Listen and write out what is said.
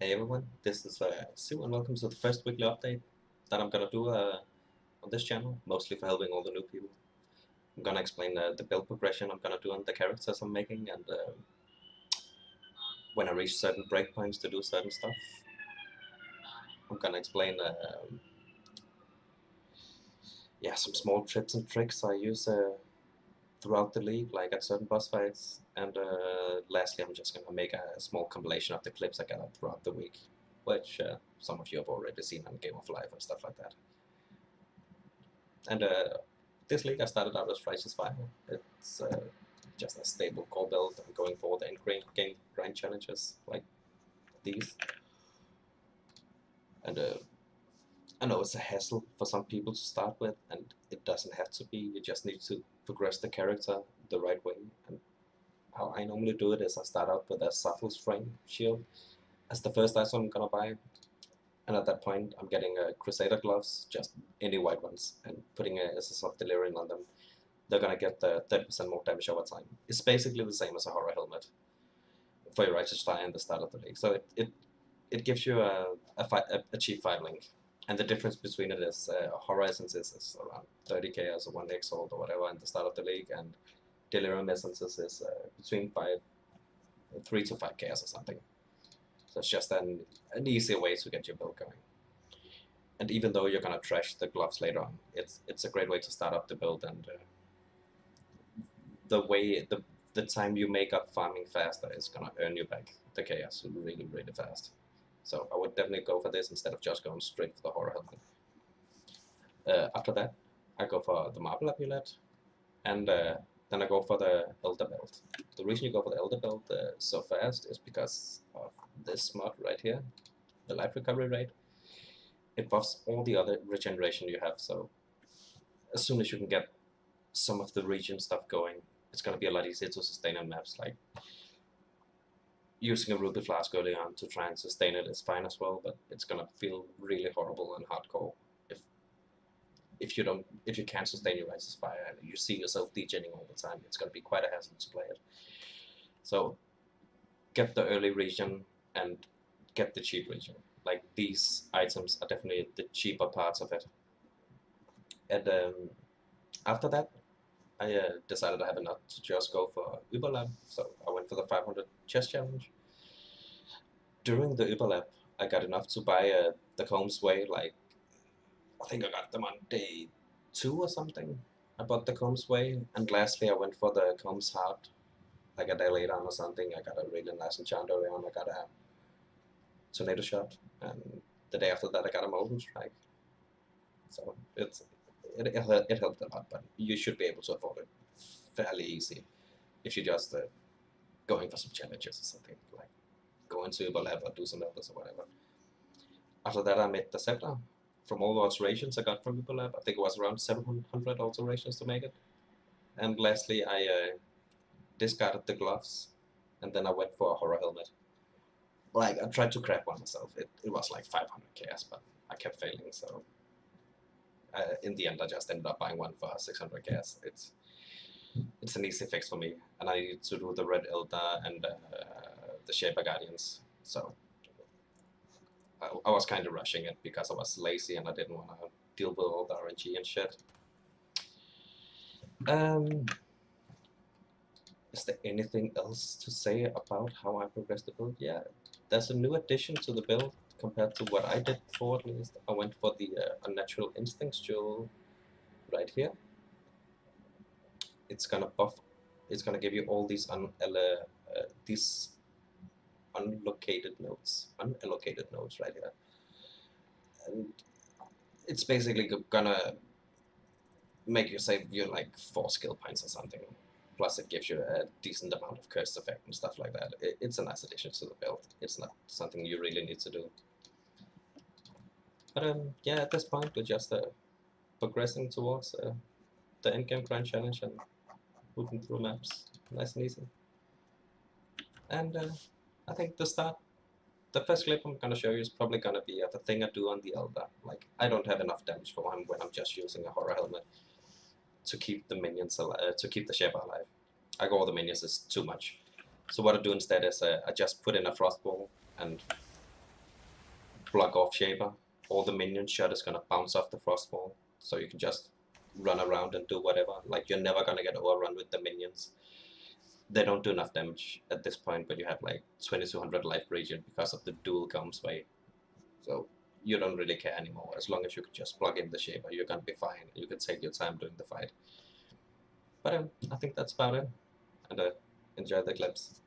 Hey everyone, this is Sue and welcome to the first weekly update that I'm gonna do on this channel, mostly for helping all the new people. I'm gonna explain the build progression I'm gonna do on the characters I'm making and when I reach certain breakpoints to do certain stuff. I'm gonna explain yeah, some small tips and tricks I use throughout the league, like at certain boss fights, and lastly I'm just gonna make a small compilation of the clips I got throughout the week, which some of you have already seen on Game of Life and stuff like that. And this league I started out as Righteous Fire. It's just a stable core build. I'm going for the end-game grind challenges like these. And I know it's a hassle for some people to start with, and it doesn't have to be. You just need to progress the character the right way. And how I normally do it is I start out with a Shuffle's Frame shield as the first item I'm gonna buy. And at that point, I'm getting Crusader gloves, just any white ones, and putting a SS of Delirium on them. They're gonna get the 30% more damage over time. It's basically the same as a horror helmet for your Righteous Fire in the start of the league. So it gives you a cheap 5 link. And the difference between it is horror essences is around 30k as a 1x sold or whatever in the start of the league, and Delirium essences is between 3 to 5k or something. So it's just an easier way to get your build going. And even though you're gonna trash the gloves later on, it's a great way to start up the build, and the time you make up farming faster is gonna earn you back the chaos really fast. So I would definitely go for this instead of just going straight for the horror helmet. After that, I go for the marble amulet, and then I go for the elder belt. The reason you go for the elder belt so fast is because of this mod right here, the life recovery rate. It buffs all the other regeneration you have, so as soon as you can get some of the region stuff going, it's going to be a lot easier to sustain on maps. Like using a ruby flask early on to try and sustain it is fine as well, but it's going to feel really horrible and hardcore if you can't sustain your Righteous Fire and you see yourself degenning all the time. It's going to be quite a hassle to play it. So get the early region and get the cheap region. Like these items are definitely the cheaper parts of it. And after that, I decided I have enough to just go for Überlab, so I went for the 500 chest challenge. During the Überlab, I got enough to buy the Combs Way, like, I think I got them on day 2 or something. I bought the Combs Way, and lastly I went for the Combs Heart, like a day later on or something. I got a really nice enchant early on, I got a Tornado Shot, and the day after that I got a Molten Strike. So it helped a lot, but you should be able to afford it fairly easy if you're just going for some challenges or something, like go into Überlab or do some others or whatever. After that I made the scepter. From all the alterations I got from Überlab, I think it was around 700 alterations to make it. And lastly I discarded the gloves, and then I went for a horror helmet. Like I tried to craft one myself, it was like 500 KS, but I kept failing, so in the end I just ended up buying one for 600 KS. It's an easy fix for me, and I need to do the Red Elder and the Shaper Guardians, so I was kind of rushing it because I was lazy and I didn't want to deal with all the RNG and shit. Is there anything else to say about how I progressed the build? Yeah, there's a new addition to the build compared to what I did before, at least. I went for the Unnatural Instincts jewel right here. It's gonna buff, it's gonna give you all these unallocated nodes right here. And it's basically gonna make you save you like 4 skill points or something. Plus it gives you a decent amount of curse effect and stuff like that. It's a nice addition to the build. It's not something you really need to do. But yeah, at this point we're just progressing towards the endgame grind challenge and moving through maps nice and easy. And I think the first clip I'm gonna show you is probably gonna be the thing I do on the Elder. Like I don't have enough damage for him when I'm just using a horror helmet to keep the minions alive, to keep the Shaper alive. I go all the minions is too much. So what I do instead is I just put in a Frost Ball and block off Shaper. All the minion shot is gonna bounce off the Frostball, so you can just run around and do whatever. Like, you're never gonna get overrun with the minions. They don't do enough damage at this point, but you have like 2200 life regen because of the dual Gum's way. So you don't really care anymore. As long as you can just plug in the Shaper, you're gonna be fine. You can take your time doing the fight. But I think that's about it. And enjoy the clips.